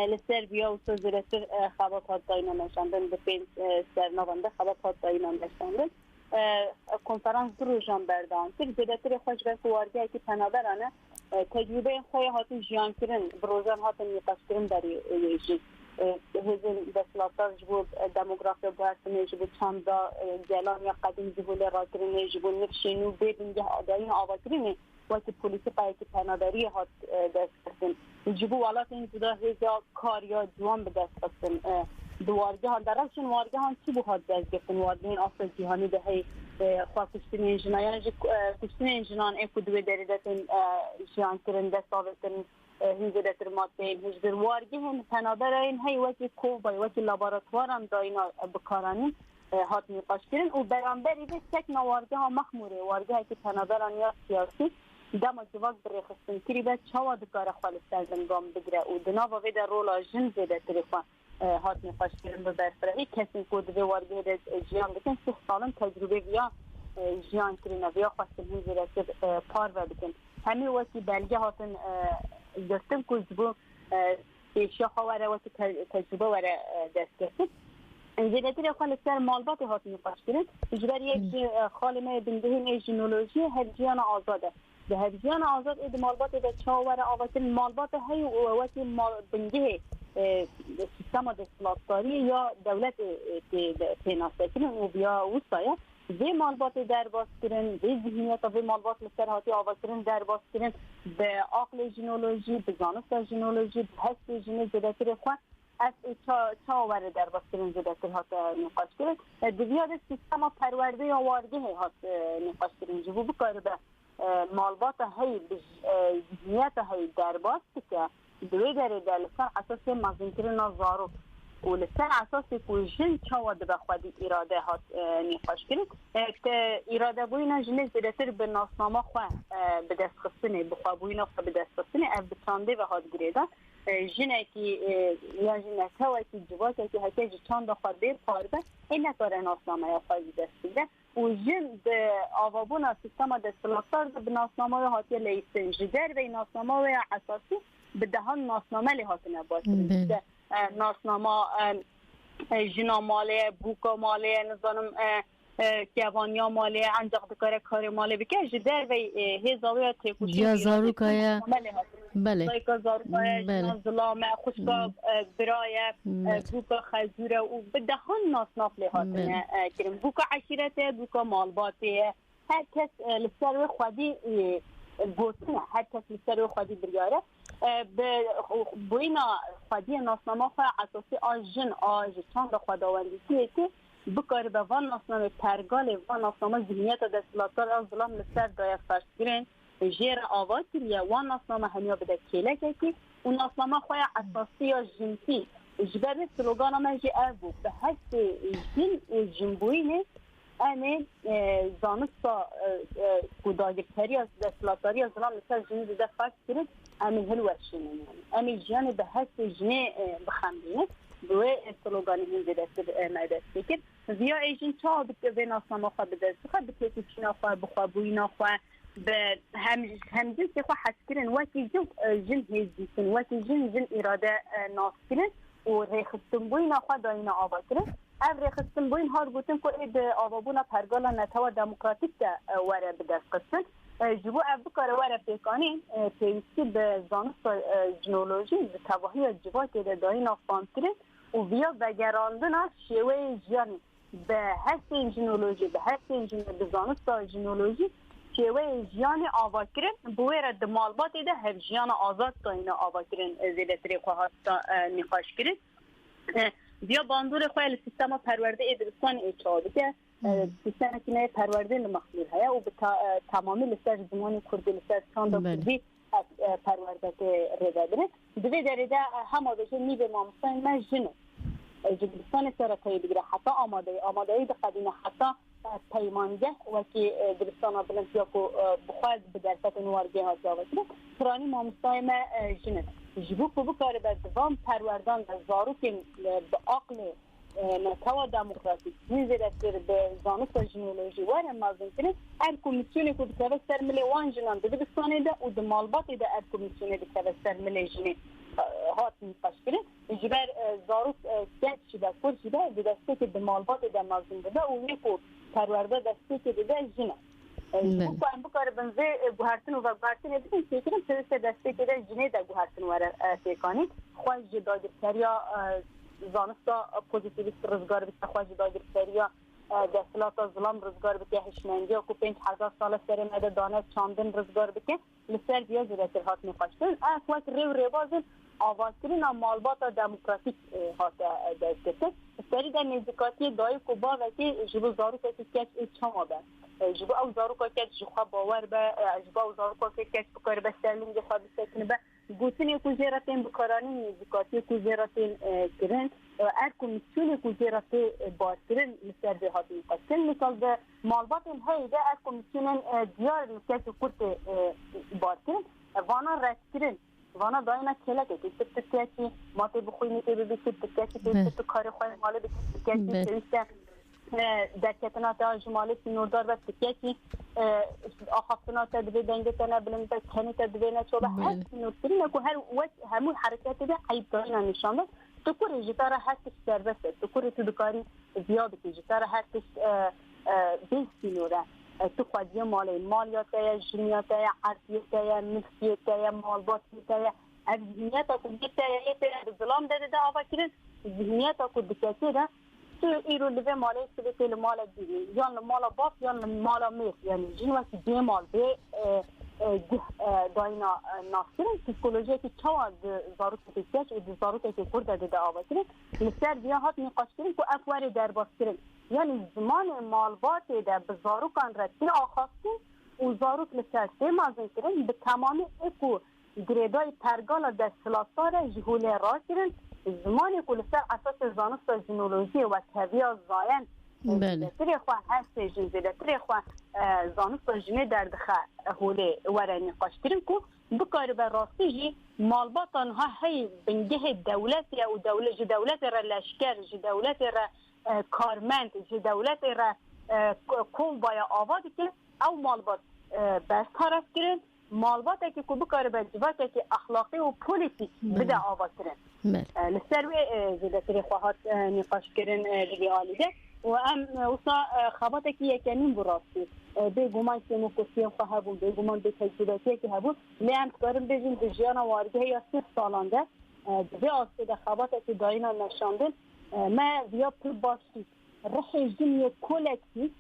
لسر بیا و سوزیرتر خوابات داینا نشاندن بپین سرنوانده خوابات داینا نشاندن کنفرانس دروژان بردان تر زیدتر خوش بس وارگه که پنابرانه تجربه خوی هاتون جیان کرن بروزان هاتون نیقاش کرن داری ویجی هزین دستلاتار جبو دموگرافی بحثنه جبو چاندا گلان یا قدیم جبو لراکرینه جبو نفشینو بیدنگه آداین آواکرینه وقتی پولیسی قایی که پنابری هات دست کردن جبو والات این جدا هزا کار یا جوان به دست کردن دوارگه ها درشون وارگه ها چی بو هات دست کردن وارگه این اصل جیهانی ده هی خواه کشتن انجنان یعنی کشتن انجنان ایکو دوی دریدتن جیان کرن دست آوردن هنگه دستر مادهیم هجدر وارگه هم پنابر این هی وکی کوبای وکی لاباراتوار هم داینا بکارانی هات میقاش کرن و برانبری ده سکنا وارگه ها مخموره وارگه ها که پنابران یا سیاسی دم جواب برخستن کری به چوا دکار خالص سردن گام بگیره و دناوا ویده رولا جن زیده تریفان هات میقاش کرن به برفره کسی کود به وارگه ده جیان بکن 6 سالن تجربه بیا جیان کرنه بیا خواستن هم زیده پار و بکن همه وقتی بلگه هاتن دستم کجبو پیشیا خواره وقتی تجربه وره دست کرد زیده تری خالص سر مالبات هات میقاش کرن اجبر یک خالمه بندهین ژنولوژی هرجیان آزاده به هرجیان آزاد اید مالبات ده چاور آواتن مالبات های وقتی بنده سیستم دستلاتاری یا دولت تیناسته کنن و بیا وستایه وی مالبات در باز کرن وی ذهنیت و مالبات لسرهاتی آواز کرن در باز کرن به عقل ژنولوژی به زانست ژنولوژی به حس ژنی زدتر خواه از چاور در باز کرن زدتر هات نقاش کرن دویاد سیستم پرورده یا وارگه هات نقاش کرن جبو بکار به مالبات های ذهنیت های درباست که دوی داره در لسان اساس مزنکرنا زارو و لسان اساس که چاواد به خودی اراده هات نیقاش کرد که اراده بوینا جنه زیدتر به ناسنامه خواه به دست خستنه بخواه بوینا خواه به دست خستنه اف بچانده و هات گریده جنه که یا جنه توی که جواته که حتی چانده خواه بیر پارده این نکاره ناسنامه خواهی دست بده و جن به آوابون سیستم دستلاتار به ناسنامه هاتی لیسن جدر و ناسنامه اساسی به دهان ناسنامه لحاظ نباشه ناسنامه جنا ماله بوکا ماله نظام کیوانیا ماله انجاق دکاره کار ماله بکه جدر و هزاوی تکوشی یا زاروکای بله زایکا زاروکای ظلام خوشگاه برای بوکا خزوره و به دهان ناسناف لحاظ کریم بوکا عشیرته بوکا مالباته هر کس لسر خودی گوتنه هر کس لسر خودی بریاره به بوینا خودی ناسنامه خواه اساسی آجن چند خداوندی که بکار به وان ناسنامه پرگال وان ناسنامه ذهنیت دستلاتار از ظلام لسر دایه فرش گرین جیر آواز کریه وان ناسنامه همیا بده کله که اون ناسنامه خواه اساسی یا جنسی جبر سلوگان همه جی اربو به حس جن و جنبوینه امی زانستا کوداگرتری از دستلاتاری از ظلام لسر جنی ده فرش گرین امی هلوشینه امی جیان به حس جنی بخمدینه دوی سلوگانی هنده دست مدست بکر ویا ایجین چا به ناسنامه خواه بدست بخواه به تکوشینا خواه بخواه بوینا خواه به همجنس خواه حس کرن وکی جن هزیسن وکی جن اراده ناس کرن و ریخستن بوینا خواه داینا آبا کرن او ریخستن بوین هار گوتن که اید آبابونا پرگالا نتوا دموکراتیک ده وره بدست قصد جبو اب کار وره پیکانی پیوستی به زانست جنولوژی به تباهی جوات داین افانتره و بیا بگراندن شیوه جیانی به هست جنولوژی به هست به زانست جنولوژی شیوه جیانی آواز کرد بویر دمالبات ده هر جیان آزاد تا اینا آواز کرد زیلتری خواهد نقاش کرد بیا باندور خواهی سیستم پرورده ادرستان ایچاده که سیستم که پرورده مخلوط هیا و به تمامی لسر زمان کردی لسر چاند کردی پرورده که رده داره دوی داره همه بشه می به مامستان من جنو جبلستان سرطایی بگیره حتی آماده به قدیم حتی پیمانگه و که دبستان بلندیا کو بخواهد به درست نوارگه ها جاوه کرد فرانی مامستای ما جنه جبو که بکاره به دوام پروردان به زارو که به عقل نتوا دموکراتیک میزیده به زانست جنولوژی واره مازن کنه هر کمیسیونی که بکره سر ملی وان جنان ده دبستانه ده و دمالباتی ده هر کمیسیونی بکره سر ملی جنه هات میپاش کنه جبر زارو کت شده کور شده به دسته که دمالباتی ده مازن ده و نیکو پرورده دسته که ده جنه بکن بکاره بنزه گوهرتن و گوهرتن ادیم فکرم سرسته دسته که ده جنه ده گوهرتن واره فیکانی خواهی جداگر سریا زانستا پوزیتیویست رزگار بیت خواهی جداگر سریا دستلات ظلم رزگار بیت هشمندی و کو 5000 سال سر مده دانه چاندن رزگار بیت لسر بیا زیرتر هات میخواشتن اخوات ریو ریوازن آوازترین مالبات دموکراتیک هات دسته سری در نزدیکاتی دایی کوبا و که جبو زارو که کچ چما بر جبو او زارو که کچ جخوا باور به جبو او زارو که کچ بکار به سرلین جخوا بسکنه به گوتنی کوزیراتین بکارانی نزدیکاتی کوزیراتین کرن ار کمیسیونی کوزیراتی بارترین لسر به هات میخواشتن مثال به مالبات هایی ده ار کمیسیون دیار لکت کرد بارترین وانا رسترین وانا داینا کلکه که تکیاتی ماتی بخوینی که ببیسید تکیاتی که تو کار خواهی ماله بکید تکیاتی سویسته در کتنات جمالی سنوردار و تکیاتی آخافتنات دوی دنگتانه بلنده کنیت دوی نچوبه هر سنورداری نکو هر وقت همون حرکت ده عیب داینا نشانده تو کوری جتاره هرکش سربسته تو کوری تو دکاری زیادتی جتاره هرکش بیستی نوره تو خواهی مالیاته جنیاته عرضیته ملکیته مالباتیته از ذهنیت اکو دیگه یه ظلام داده ده آفا کرد ذهنیت اکو دکتی ده تو ایرو لیوه مالی سبیتی لمال دیگه یا لمال باف یا لمال میخ یعنی جنوکی دی مال به داینا ناصرین پسیکولوژی که چوا زاروت کتیش و زاروت که کرده ده آفا کرد لسر بیا هات نقاش کرد که افواری درباس کرد یعنی زمان مالبات ده به زاروکان رسین آخواستین و زاروک لسرسته مازن کرن به تمامی اکو گریدای پرگال دستلاتار جهوله را کرن زمانی که لسر اساس زانست جنولوژی و تویا زاین زیدتری خواه هست زیدتری خواه زانست جنه در دخه هوله وره نقاش کرن که بکار به راستی جی مالبات آنها هی بنگه دولتی و دولت را لشکر دولت را کارمند که دولت را کم باید آوادی که او مالبات بس طرف کرن مالبات که بکار به جوات که اخلاقی و پولیسی بده آواد کرن لسروی زیدتری خواهد نقاش کرن لیگی آلیده و اوسا خبات که یکنیم براستی به گمان که مکسیم خواه بود به گمان به تجربتی که هبود لیم کارم بجیم به جیان وارگه یا 30 سالانده به آسده خبات که داینا نشاندن ما ویا پر باشی رحی جمعی کلکتی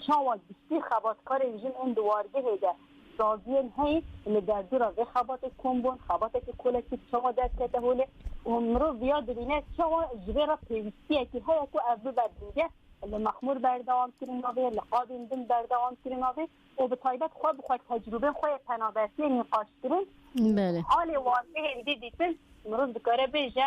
چاواد بسی خباتکار جمع این دوارگه هیده سازین هی لدردورا وی خبات کمبون خبات که کلکتی چاواد در کته هوله و مرو ویا دبینه چاواد جویرا پیوستیه که هی اکو اول بردیده لمخمور بردوام کرناوه لقابین دن بردوام کرناوه و به طایبت خواه تجربه خواه پنابرسی نقاش کرن حال واقعی دیدیتن مروز بکاره بیجه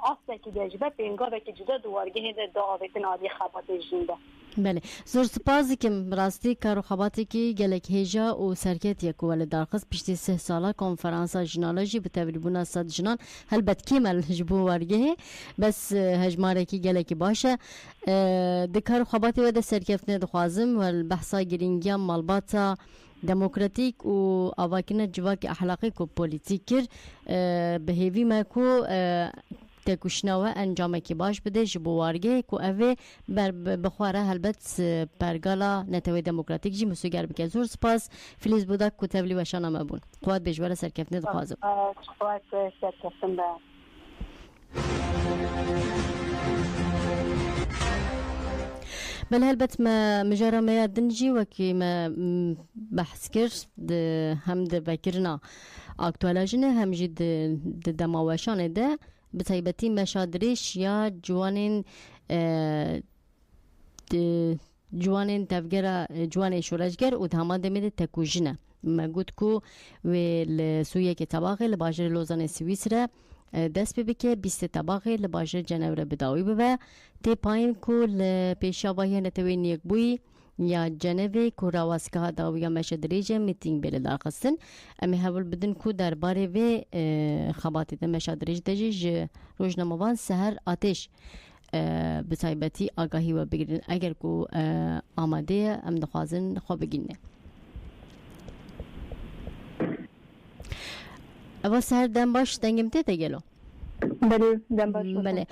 آسته که دیجبه پینگاه که جدا دوارگه ده آویتن آدی خبات جنده بله زور سپازی که راستی کارو خباتی که گلک هیجا و سرکت یک ولی درخص پیشتی 3 ساله کنفرانسا جنالوژی به تبریبونا صد جنان هلبت کیمل جبو وارگه بس هجماره که گلک باشه دکارو خباتی و ده سرکت ندخوازم و البحثا گرینگیا مالباتا دموکراتیک و آواکنه جواک اخلاقی کو پولیتیکر به هیوی ما کو تکوشنا و انجام کی باش بده جبوارگه کو اوه بر بخواره هلبت پرگالا نتوی دموکراتیک جی مسوگر بکه زور سپاس فلیز بودا کو تبلی و شانه مبون قوات بجوار سرکفنه دخوازم قوات سرکفن با بل هلبت ما مجرى ما دنجي وكي ما بحث كرش هم ده بكرنا اكتوالاجنه هم جد دماوشان ده بتايبتي مشادريش يا جوانين تفجر جوان شورجگر و تمام دمید تکوجنه مگود کو و لسویه که طباقه لباجر لوزان سویسرا دست بکه 20 طباقه لباجر جنوره بداوی ببه تی پایین کو لپیشاوایی نتوین یک بوی یا جنوی کو راواسکه داوی یا مشادریجه میتینگ بره درخستن امی هول بدن کو درباره و خباتی ده مشادریج دجیج روزنامه‌وان سحر آتش بتایبتی آگاهی و بگیرن اگر کو آماده ام دخوازن خواه بگینه اوا سحر دم باش دنگم ته گلو بله دم باش بله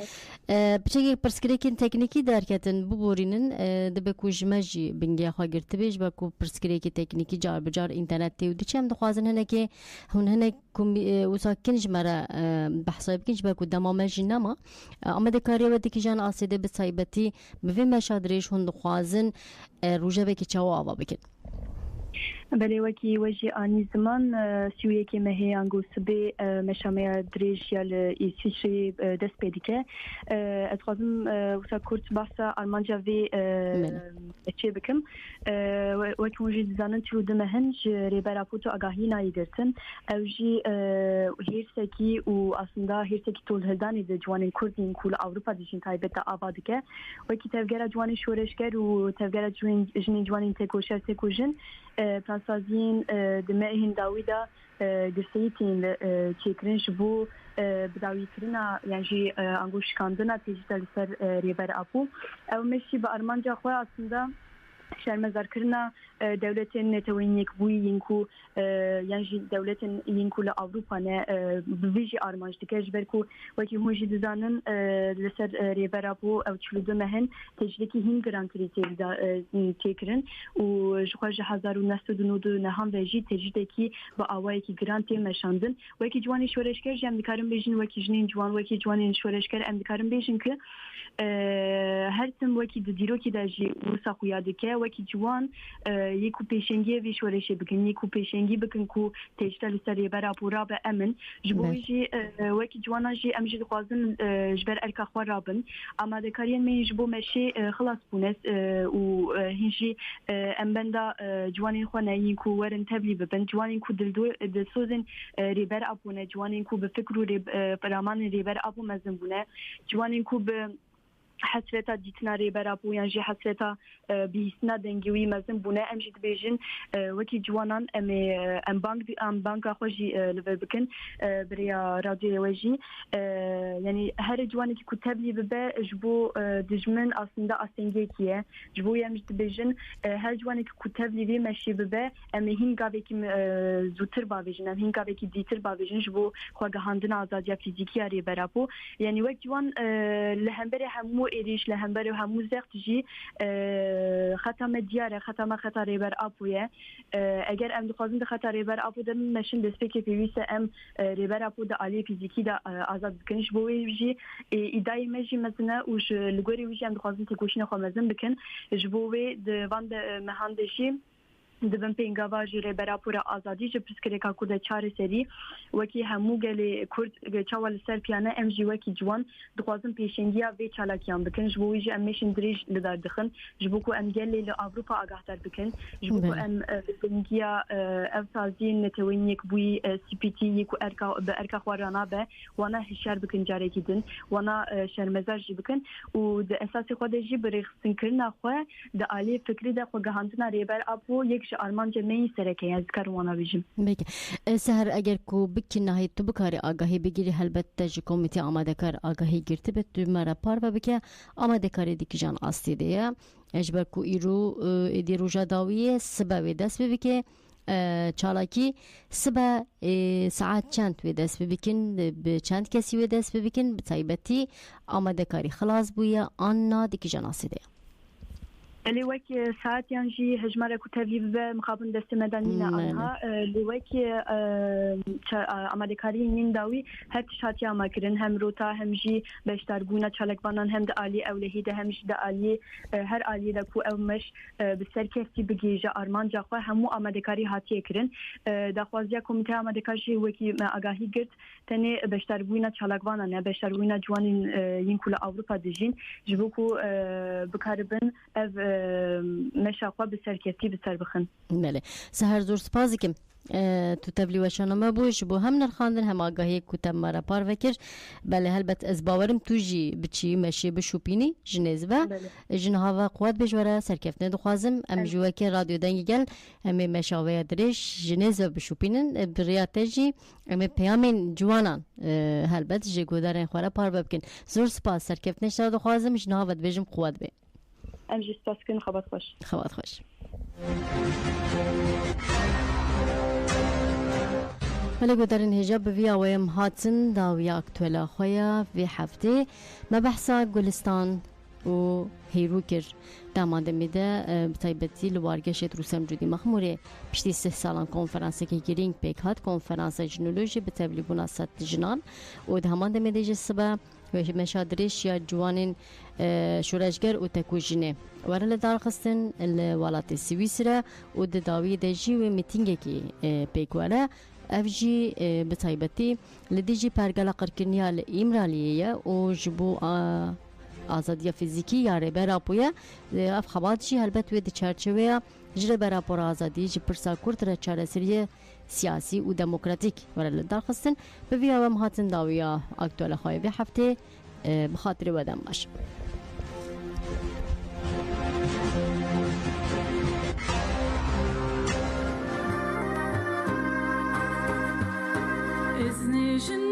بچه پرسکریکین تکنیکی درکتن ببورینن دبه کوجمجی بنگی خواه گرته بیش با کو پرسکریکی تکنیکی جار بجار اینترنت تیو دی چه هم دخوازن هنه که هنه وسا کنج مرا بحثای بکنج با کو دمامجی نما آمده کاری و دیکی جان آسیده به سایبتی به مشادریش هن دخوازن روژه وکی چاو آوا بکن بله وکی وجه آنی زمان سویه که مهی انگو سبه مشامه دریج یا ایسیشی دست پیدی که از خوازم وسا کرد بحثا آلمانجا وی چه بکم وکی وجه دیزانن تلو دمهنج ریبر اپوتو آگاهی نایی درتن او جی هیرسکی و اصلا هیرسکی طول هلدانی ده جوانین کردین کول اوروپا دیشین تایبت دا آباده که وکی تفگر جوانی شورشگر و تفگر جنین جوانین تکوشر تکوشن پرانسازین دمائهن داویدا گرسیتین چیکرنش بو بداوی کرنا یعنی انگوش کاندنا تیجیتال سر ریبر اپو او مشی با ارمانجا خواه اصلا شرمزار کرنا دولت نتوینیک بوی اینکو یعنی دولت اینکو لأوروپا نه بویجی آرمانج دکش برکو وکی هونجی دزانن لسر ریبرابو او چلودو مهن تجلیکی هین گرانتری تیکرن و جخواج 1992 نهان ویجی تجلیکی با آوایی که گرانتی مشاندن وکی جوانی شورشگر جم دکارم بیشن وکی جنین جوان وکی جوانی شورشگر ام دکارم بیشن که هر تم وکی دیروکی داجی وسا خویاده که وکی جوان یکو پیشنگی وی شورشی بکن یکو پیشنگی بکن کو تجتل سری برا پورا به امن جبویجی وکی جوانا جی امجد خوازن جبر الکا خواه رابن اما دکارین من جبو مشی خلاص بونس و هنجی امبندا جوانین خواه نایین کو ورن تبلی ببن جوانین کو دلسوزن ریبر ابونه جوانین کو بفکرو رامان ریبر ابو مزن بونه جوانین کو به حسرتا دیتنا ریبر ابو یعنی حسرتا بیسنا دنگوی مزن بونه امجد بیجن وکی جوانان ام بانک خوشی لبر بکن بریا رادیو وجی یعنی هر جوانی که کتابی ببه جبو دجمن اصلا اصنگی کیه جبو امجد بیجن هر جوانی که کتابی بی مشی ببه ام هین گاوی که زودتر باویجن ام هین گاوی که دیتر باویجن جبو خواگه هندن آزادیا فیزیکی ریبر ابو یعنی وقت جوان لهمبر همو ایریش لهمبر و همو زخت جی ختم دیاره ختم خطر ریبر ابویه اگر ام دخوازن خطر ریبر ابو دم ماشین دسپیک پیویس ام ریبر ابو د علی فیزیکی دا آزاد بکنش بوی جی ایدای مجی مثلا وش لگوری وش ام دخوازن تکوشین خو مزن بکن جبوی د وند مهندشی دبن پینگاوا جیره براپورا آزادی جه پرسکریکا کرده چار سری وکی همو گلی کرد چاوال سر پیانه ام جی وکی جوان دخوازم پیشنگیا وی چالاکیان بکن جبوی جه امیشن دریج لدار دخن جبو کو ام گلی لأوروپا آگاه دار بکن جبو کو ام بنگیا افسازین نتوینیک بوی سی پی تی یکو ارکا خوارانا به وانا هشار بکن جاره گیدن وانا شرمزار جی بکن و ده اساسی خواده جی بریخستن کرنا خواه ده آلی فکری ده خواه گهاندنا ریبر ابو یک آلمانجا می سرکه از کاروانا بیشم. بگه سهر اگر کو بکی نهایی تو بکاری آگاهی بگیری البته جی کمیته آماده کار آگاهی گرفته به تو مرا پار و بکه آماده کاری دیگه جان آستیده اجبر کو ایرو ایدی روجا داویه سبب دست ببکه چالاکی سبا ساعت چند و دست ببکن به چند کسی و دست ببکن به تایبتی آماده کاری خلاص بویا آن دیگه جناسه ده لوك ساعات ينجي هجمرة كتابي مقابل دست مدنية عنها لوك أمريكاري نينداوي هر تشاتي أماكرن هم روتا هم جي بشتربونا چالك بانان هم دالي أولهي ده همش دالي هر آلي لكو أو مش بسركسي بجيجا أرمان جاقوا همو أمريكاري هاتي كرن دخوازيا كوميتي أمريكاري وكي ما أغاهي قرد تاني بشتربونا چالك بانان بشتربونا جوانين ينكولا أوروبا دجين جبوكو بكاربن مشاقه بسر کسی بسر بخن. بله. سهر زور سپاسی کم. تو تبلی وشانما بوش بو هم نرخاندن هم آگاهی کتاب مرا پار وکر. بله هلبت از باورم توجی بچی مشی بشوپینی جنزبه. جنها و قوت بجوره سرکفته دخوازم. ام جوا که رادیو دنگی گل ام مشاوی درش جنزبه بشوپینن بریاتجی ام پیامین جوانان هلبت جگودارن خوره پار ببکن. زور سپاس سرکفته نشد دخوازم جنها و بجم قوت به. امجی سپاس کن خبات خوش. خبات خوش. ملگو درن هجاب ویا ویم هاتن داویا اکتولا خویا وی هفته مبحثا گلستان و هیروکر داماده میده بتایبتی لوارگشت روسم جودی مخموره پشتی 3 سالان کنفرانسی که گیرینگ پیک هات کنفرانس جنولوژی به تبلیغ ست جنان و داماده میده جسبه و مشادرش یا جوانین شورشگر و تکوژنه ورل دارخستن الولات سویسرا و داوی دجی و میتینگی که پیکوره افجی بتایبتی لدیجی پرگلا قرکنیا لإمرالیه و جبو آزادی فیزیکی یا ربرا پویا اف خباتشی هلبت وید چرچویا جره برا پر آزادی جی پرسا کورت را چارەسەری سیاسی و دموکراتیک ورل دارخستن به ویا و مهاتن داویا اکتوال خواهی به هفته بخاطر ودم باش. Is nation